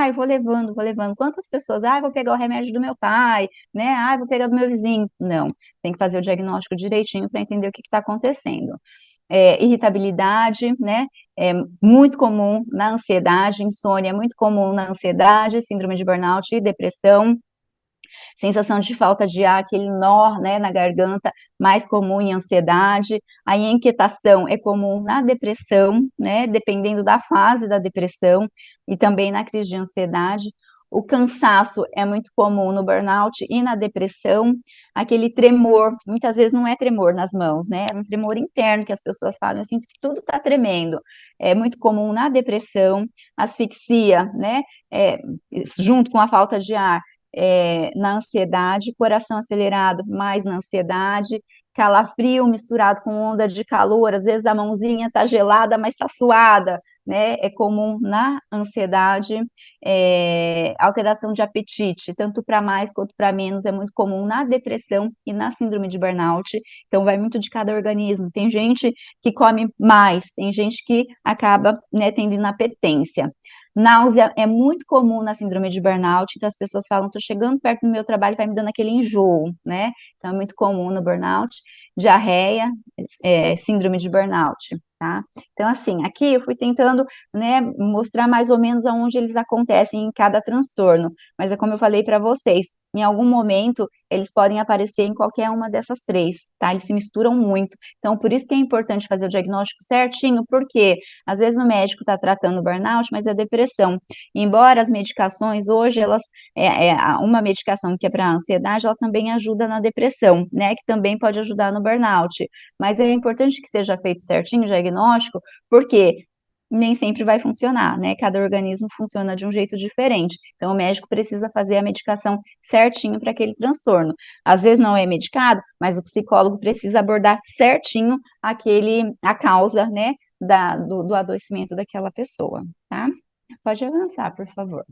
eu vou levando. Quantas pessoas, eu vou pegar o remédio do meu pai, né? Eu vou pegar do meu vizinho. Não, tem que fazer o diagnóstico direitinho para entender o que está acontecendo. Irritabilidade, né? É muito comum na ansiedade, insônia é muito comum na ansiedade, síndrome de burnout e depressão. Sensação de falta de ar, aquele nó, né, na garganta, mais comum em ansiedade. A inquietação é comum na depressão, né, dependendo da fase da depressão, e também na crise de ansiedade. O cansaço é muito comum no burnout e na depressão. Aquele tremor, muitas vezes não é tremor nas mãos, né? É um tremor interno que as pessoas falam, eu sinto que tudo está tremendo. É muito comum na depressão. Asfixia, né? Junto com a falta de ar, na ansiedade, coração acelerado, mais na ansiedade, calafrio misturado com onda de calor, às vezes a mãozinha está gelada, mas está suada, né? É comum na ansiedade, alteração de apetite, tanto para mais quanto para menos, é muito comum na depressão e na síndrome de burnout, então vai muito de cada organismo. Tem gente que come mais, tem gente que acaba, né, tendo inapetência. Náusea é muito comum na síndrome de burnout, então as pessoas falam, estou chegando perto do meu trabalho, vai me dando aquele enjoo, né? Então é muito comum no burnout. Diarreia, síndrome de burnout. tá? Então, assim, aqui eu fui tentando, né, mostrar mais ou menos aonde eles acontecem em cada transtorno, mas é como eu falei para vocês, em algum momento eles podem aparecer em qualquer uma dessas três, tá? Eles se misturam muito. Então, por isso que é importante fazer o diagnóstico certinho, porque às vezes o médico está tratando o burnout, mas é depressão. Embora as medicações hoje, elas, uma medicação que é para ansiedade, ela também ajuda na depressão, né? Que também pode ajudar no burnout. Mas é importante que seja feito certinho o diagnóstico, porque nem sempre vai funcionar, né? Cada organismo funciona de um jeito diferente. Então, o médico precisa fazer a medicação certinho para aquele transtorno. Às vezes não é medicado, mas o psicólogo precisa abordar certinho a causa, né, do adoecimento daquela pessoa, tá? Pode avançar, por favor.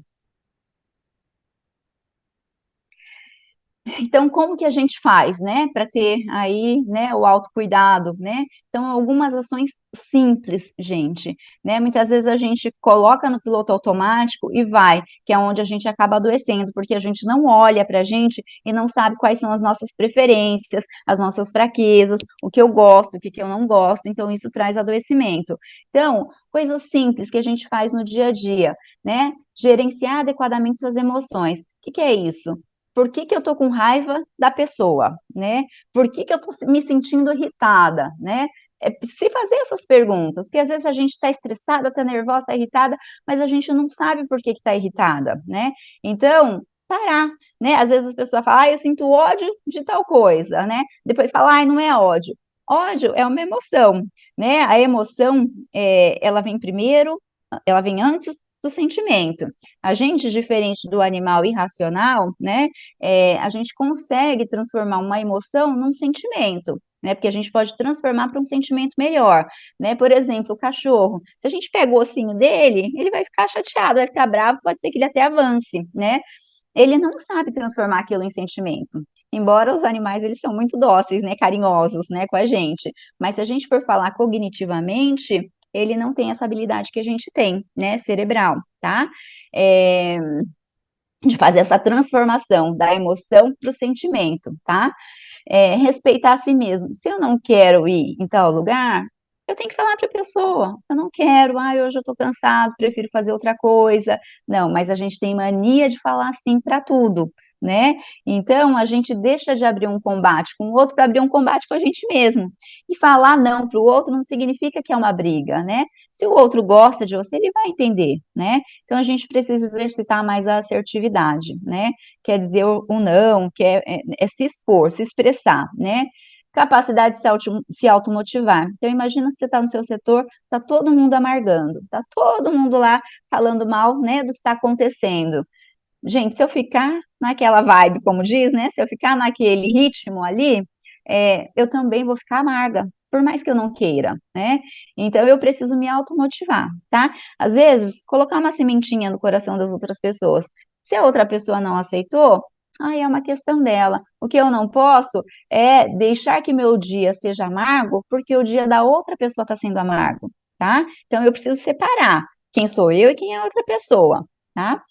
Então, como que a gente faz, né, para ter aí, né, o autocuidado, né? Então, algumas ações simples, gente, né? Muitas vezes a gente coloca no piloto automático e vai, que é onde a gente acaba adoecendo, porque a gente não olha para a gente e não sabe quais são as nossas preferências, as nossas fraquezas, o que eu gosto, o que eu não gosto, então isso traz adoecimento. Então, coisas simples que a gente faz no dia a dia, né? Gerenciar adequadamente suas emoções. O que é isso? Por que que eu tô com raiva da pessoa, né? Por que que eu tô me sentindo irritada, né? Se fazer essas perguntas, porque às vezes a gente está estressada, está nervosa, está irritada, mas a gente não sabe por que que está irritada, né? Então, parar, né? Às vezes as pessoas falam, eu sinto ódio de tal coisa, né? Depois fala, não é ódio. Ódio é uma emoção, né? A emoção, ela vem primeiro, ela vem antes do sentimento. A gente, diferente do animal irracional, né, a gente consegue transformar uma emoção num sentimento, né, porque a gente pode transformar para um sentimento melhor, né, por exemplo, o cachorro, se a gente pega o ossinho dele, ele vai ficar chateado, vai ficar bravo, pode ser que ele até avance, né, ele não sabe transformar aquilo em sentimento, embora os animais, eles são muito dóceis, né, carinhosos, né, com a gente, mas se a gente for falar cognitivamente, ele não tem essa habilidade que a gente tem, né, cerebral, tá? É, de fazer essa transformação da emoção para o sentimento, tá? Respeitar a si mesmo. Se eu não quero ir em tal lugar, eu tenho que falar para a pessoa, eu não quero, hoje eu estou cansado, prefiro fazer outra coisa. Não, mas a gente tem mania de falar sim para tudo, né? Então a gente deixa de abrir um combate com o outro para abrir um combate com a gente mesmo. E falar não para o outro não significa que é uma briga, né? Se o outro gosta de você, ele vai entender, né? Então a gente precisa exercitar mais a assertividade, né? Quer dizer o não, que é se expor, se expressar, né? Capacidade de se automotivar. Então, imagina que você está no seu setor, está todo mundo amargando, está todo mundo lá falando mal, né, do que está acontecendo. Gente, se eu ficar naquela vibe, como diz, né, se eu ficar naquele ritmo ali, eu também vou ficar amarga, por mais que eu não queira, né? Então, eu preciso me automotivar, tá? Às vezes, colocar uma sementinha no coração das outras pessoas. Se a outra pessoa não aceitou, é uma questão dela. O que eu não posso é deixar que meu dia seja amargo, porque o dia da outra pessoa está sendo amargo, tá? Então, eu preciso separar quem sou eu e quem é a outra pessoa, tá?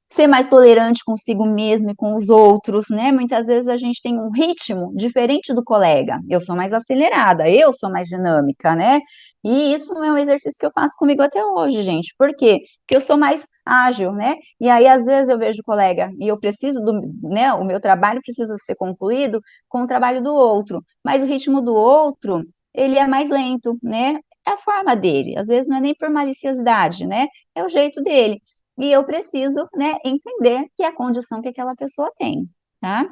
Ser mais tolerante consigo mesmo e com os outros, né? Muitas vezes a gente tem um ritmo diferente do colega. Eu sou mais acelerada, eu sou mais dinâmica, né? E isso é um exercício que eu faço comigo até hoje, gente. Por quê? Porque eu sou mais ágil, né? E aí, às vezes, eu vejo o colega e eu preciso né? O meu trabalho precisa ser concluído com o trabalho do outro. Mas o ritmo do outro, ele é mais lento, né? É a forma dele. Às vezes não é nem por maliciosidade, né? É o jeito dele. E eu preciso, né, entender que é a condição que aquela pessoa tem, tá?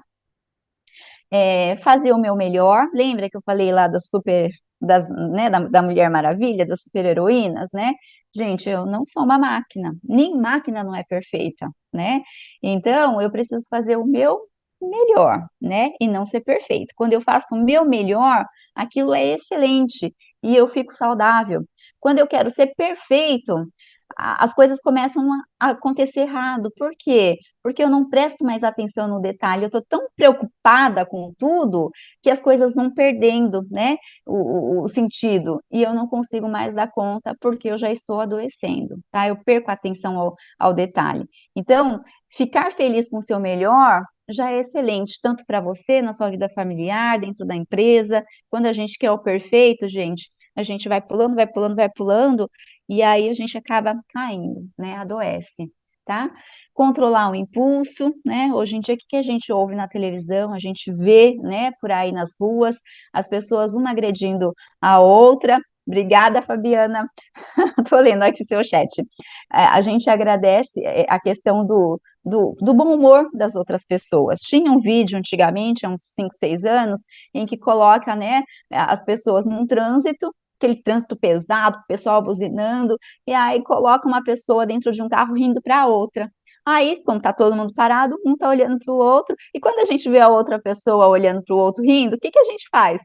Fazer o meu melhor. Lembra que eu falei lá né, da Mulher Maravilha, das super-heroínas, né? Gente, eu não sou uma máquina, nem máquina não é perfeita, né? Então, eu preciso fazer o meu melhor, né? E não ser perfeito. Quando eu faço o meu melhor, aquilo é excelente e eu fico saudável. Quando eu quero ser perfeito, as coisas começam a acontecer errado. Por quê? Porque eu não presto mais atenção no detalhe, eu estou tão preocupada com tudo que as coisas vão perdendo, né, o sentido, e eu não consigo mais dar conta porque eu já estou adoecendo, tá? Eu perco a atenção ao detalhe. Então, ficar feliz com o seu melhor já é excelente, tanto para você, na sua vida familiar, dentro da empresa. Quando a gente quer o perfeito, gente, a gente vai pulando, vai pulando, vai pulando, e aí a gente acaba caindo, né? Adoece, tá? Controlar o impulso, né? Hoje em dia, o que a gente ouve na televisão? A gente vê, né, por aí nas ruas, as pessoas uma agredindo a outra. Obrigada, Fabiana. Estou lendo aqui seu chat. A gente agradece a questão do bom humor das outras pessoas. Tinha um vídeo antigamente, há uns 5, 6 anos, em que coloca, né, as pessoas num trânsito, aquele trânsito pesado, o pessoal buzinando, e aí coloca uma pessoa dentro de um carro rindo para a outra. Aí, como está todo mundo parado, um está olhando para o outro, e quando a gente vê a outra pessoa olhando para o outro rindo, o que a gente faz?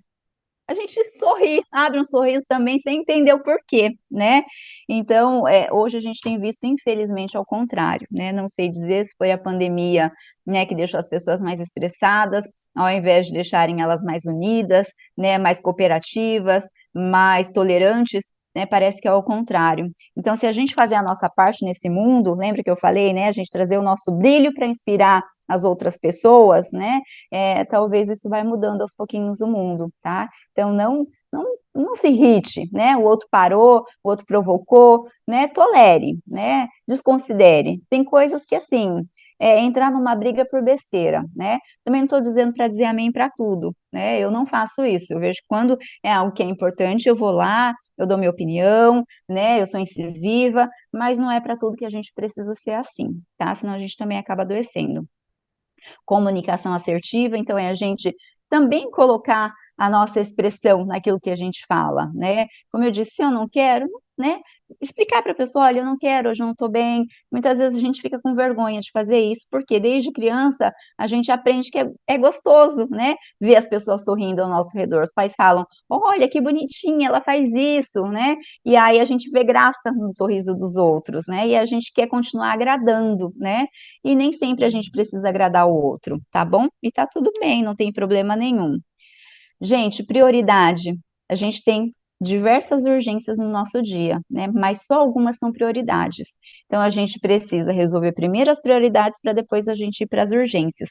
A gente sorri, abre um sorriso também sem entender o porquê, né? Então, hoje a gente tem visto, infelizmente, ao contrário, né? Não sei dizer se foi a pandemia, né, que deixou as pessoas mais estressadas, ao invés de deixarem elas mais unidas, né, mais cooperativas, mais tolerantes, né? Parece que é ao contrário. Então, se a gente fazer a nossa parte nesse mundo, lembra que eu falei, né? A gente trazer o nosso brilho para inspirar as outras pessoas, né? Talvez isso vai mudando aos pouquinhos o mundo, tá? Então, não se irrite, né? O outro parou, o outro provocou, né? Tolere, né? Desconsidere. Tem coisas que, assim, entrar numa briga por besteira, né? Também não estou dizendo para dizer amém para tudo, né? Eu não faço isso. Eu vejo que quando é algo que é importante, eu vou lá, eu dou minha opinião, né? Eu sou incisiva, mas não é para tudo que a gente precisa ser assim, tá? Senão a gente também acaba adoecendo. Comunicação assertiva, então é a gente também colocar a nossa expressão naquilo que a gente fala, né? Como eu disse, se eu não quero, né? Explicar para a pessoa, olha, eu não quero, hoje eu não estou bem. Muitas vezes a gente fica com vergonha de fazer isso, porque desde criança a gente aprende que é gostoso, né? Ver as pessoas sorrindo ao nosso redor. Os pais falam, olha, que bonitinha, ela faz isso, né? E aí a gente vê graça no sorriso dos outros, né? E a gente quer continuar agradando, né? E nem sempre a gente precisa agradar o outro, tá bom? E tá tudo bem, não tem problema nenhum. Gente, prioridade. A gente tem diversas urgências no nosso dia, né? Mas só algumas são prioridades. Então a gente precisa resolver primeiro as prioridades para depois a gente ir para as urgências.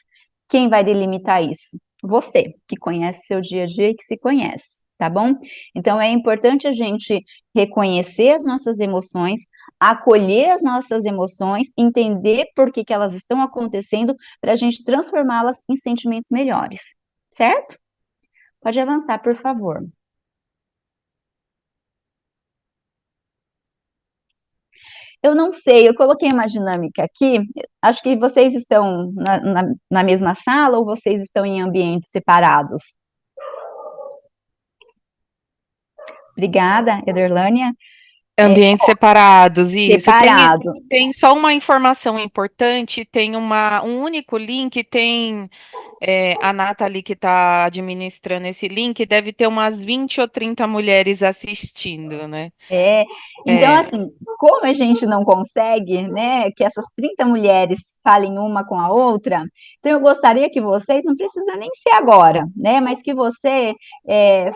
Quem vai delimitar isso? Você, que conhece seu dia a dia e que se conhece, tá bom? Então é importante a gente reconhecer as nossas emoções, acolher as nossas emoções, entender por que elas estão acontecendo para a gente transformá-las em sentimentos melhores, certo? Pode avançar, por favor. Eu não sei, eu coloquei uma dinâmica aqui. Acho que vocês estão na mesma sala ou vocês estão em ambientes separados? Obrigada, Ederlânia. Ambientes separados, isso. Separado. Tem só uma informação importante, tem um único link, tem a Nathalie que está administrando esse link, deve ter umas 20 ou 30 mulheres assistindo, né? Então, É, assim, como a gente não consegue, né, que essas 30 mulheres falem uma com a outra, então eu gostaria que vocês, não precisa nem ser agora, né, mas que você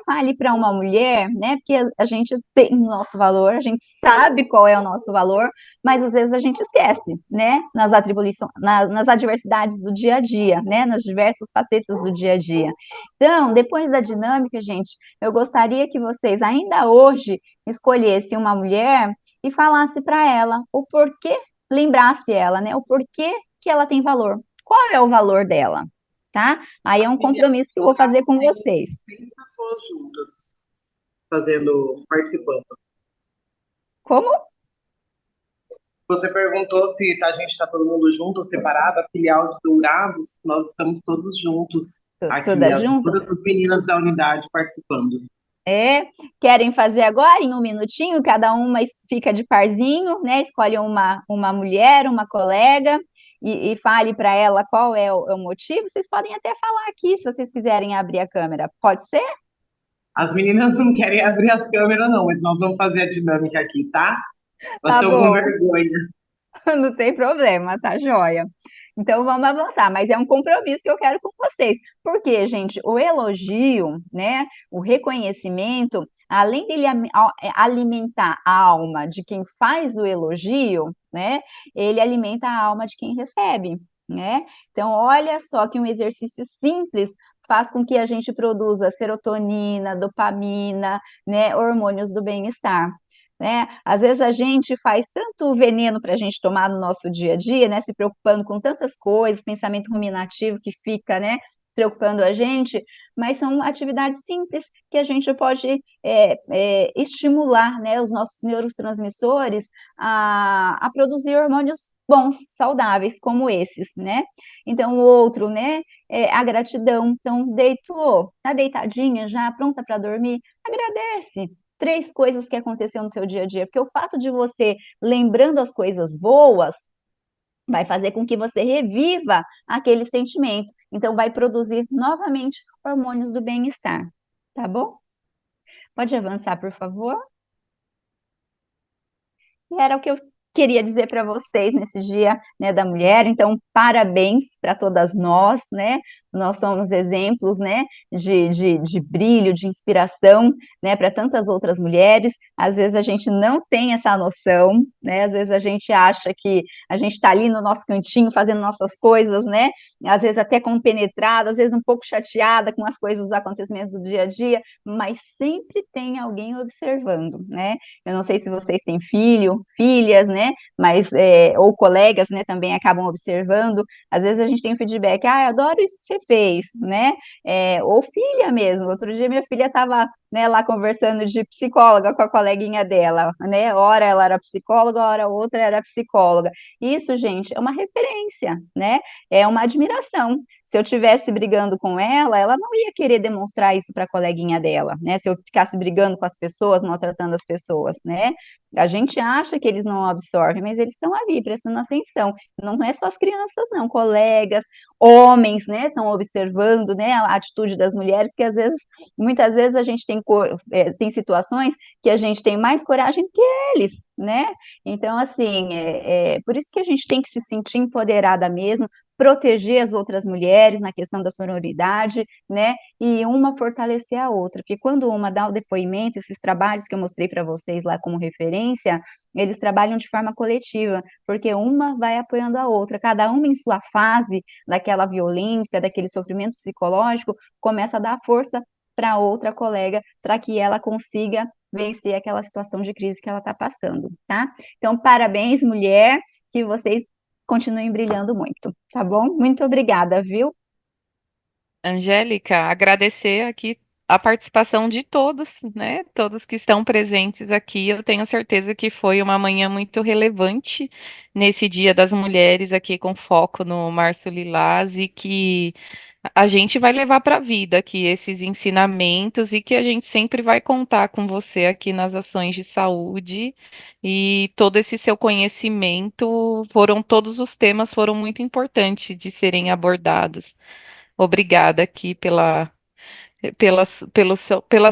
fale para uma mulher, né, porque a gente tem o nosso valor, a gente sabe qual é o nosso valor, mas às vezes a gente esquece, né, nas atribuições, nas adversidades do dia a dia, né, nas diversas facetas do dia a dia. Então, depois da dinâmica, gente, eu gostaria que vocês, ainda hoje, escolhesse uma mulher e falasse para ela o porquê, lembrasse ela, né, o porquê que ela tem valor. Qual é o valor dela, tá? Aí é um compromisso que eu vou fazer com vocês. 6 pessoas juntas participando. Como? Você perguntou se a gente está todo mundo junto ou separado, a filial de Dourados, nós estamos todos juntos aqui, Todas juntas? todas as meninas da unidade participando. Querem fazer agora em um minutinho? Cada uma fica de parzinho, né? Escolhe uma mulher, uma colega e fale para ela qual é o motivo. Vocês podem até falar aqui, se vocês quiserem abrir a câmera. Pode ser? As meninas não querem abrir as câmeras, não, mas nós vamos fazer a dinâmica aqui, tá? Elas Tá estão com bom. vergonha. Não tem problema, tá joia. Então vamos avançar, mas é um compromisso que eu quero com vocês. Porque, gente, o elogio, né, o reconhecimento, além dele alimentar a alma de quem faz o elogio, né, ele alimenta a alma de quem recebe, né? Então, olha só que um exercício simples faz com que a gente produza serotonina, dopamina, né, hormônios do bem-estar. Né? Às vezes a gente faz tanto veneno para a gente tomar no nosso dia a dia, né? Se preocupando com tantas coisas, pensamento ruminativo que fica, né? Preocupando a gente, mas são atividades simples que a gente pode estimular, né, os nossos neurotransmissores a produzir hormônios bons, saudáveis, como esses, né? Então, o outro, né, é a gratidão. Então, deitou, tá deitadinha já, pronta para dormir? Agradece. 3 coisas que aconteceu no seu dia a dia, porque o fato de você lembrando as coisas boas vai fazer com que você reviva aquele sentimento. Então, vai produzir novamente hormônios do bem-estar, tá bom? Pode avançar, por favor? E era o que eu queria dizer para vocês nesse Dia, né, da Mulher. Então, parabéns para todas nós, né? Nós somos exemplos, né, de brilho, de inspiração, né, para tantas outras mulheres. Às vezes a gente não tem essa noção, né? Às vezes a gente acha que a gente está ali no nosso cantinho fazendo nossas coisas, né? Às vezes até compenetrada, às vezes um pouco chateada com as coisas, os acontecimentos do dia a dia, mas sempre tem alguém observando, né? Eu não sei se vocês têm filho, filhas, né? Mas, ou colegas, né, também acabam observando. Às vezes a gente tem um feedback, eu adoro isso que você fez, né? Ou filha mesmo. Outro dia minha filha estava, né, lá conversando de psicóloga com a coleguinha dela, né? Ora ela era psicóloga, ora outra era psicóloga. Isso, gente, é uma referência, né? É uma admiração. Se eu estivesse brigando com ela não ia querer demonstrar isso para a coleguinha dela, né? Se eu ficasse brigando com as pessoas, maltratando as pessoas, né? A gente acha que eles não absorvem, mas eles estão ali prestando atenção. Não é só as crianças, não, colegas, homens, né? Estão observando, né? A atitude das mulheres, que às vezes, muitas vezes a gente tem situações que a gente tem mais coragem do que eles, né? Então, assim, por isso que a gente tem que se sentir empoderada mesmo, proteger as outras mulheres na questão da sororidade, né? E uma fortalecer a outra, porque quando uma dá o depoimento, esses trabalhos que eu mostrei para vocês lá como referência, eles trabalham de forma coletiva, porque uma vai apoiando a outra, cada uma em sua fase daquela violência, daquele sofrimento psicológico, começa a dar força para outra colega, para que ela consiga vencer aquela situação de crise que ela está passando, tá? Então, parabéns, mulher, que vocês continuem brilhando muito, tá bom? Muito obrigada, viu? Angélica, agradecer aqui a participação de todos, né? Todos que estão presentes aqui. Eu tenho certeza que foi uma manhã muito relevante nesse Dia das Mulheres aqui com foco no Março Lilás e que a gente vai levar para a vida aqui esses ensinamentos e que a gente sempre vai contar com você aqui nas ações de saúde e todo esse seu conhecimento todos os temas foram muito importantes de serem abordados. Obrigada aqui pela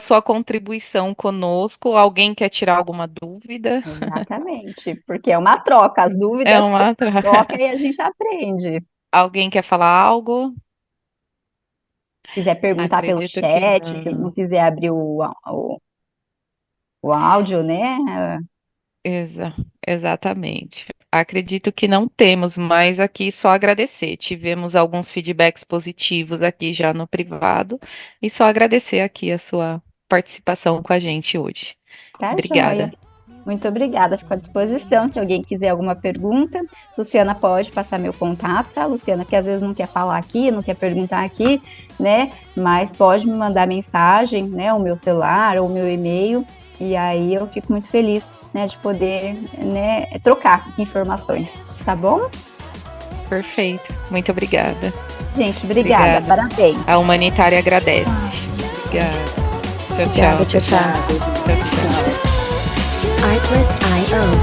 sua contribuição conosco. Alguém quer tirar alguma dúvida? Exatamente, porque é uma troca, as É dúvidas uma. troca e a gente aprende. Alguém quer falar algo? Quiser perguntar pelo Acredito que chat, se não não. quiser abrir o áudio, né? Exatamente. Acredito que não temos, mas aqui só agradecer. Tivemos alguns feedbacks positivos aqui já no privado e só agradecer aqui a sua participação com a gente hoje. Tá, joia. Obrigada. Muito obrigada, fico à disposição. Se alguém quiser alguma pergunta, Luciana pode passar meu contato, tá, Luciana? Que às vezes não quer falar aqui, não quer perguntar aqui, né? Mas pode me mandar mensagem, né? O meu celular ou o meu e-mail, e aí eu fico muito feliz, né, de poder, né, trocar informações, tá bom? Perfeito. Muito obrigada. Gente, obrigada. Parabéns. A Humanitária agradece. Obrigada. Tchau, Obrigada, tchau. tchau, tchau. Tchau, tchau. Artlist.io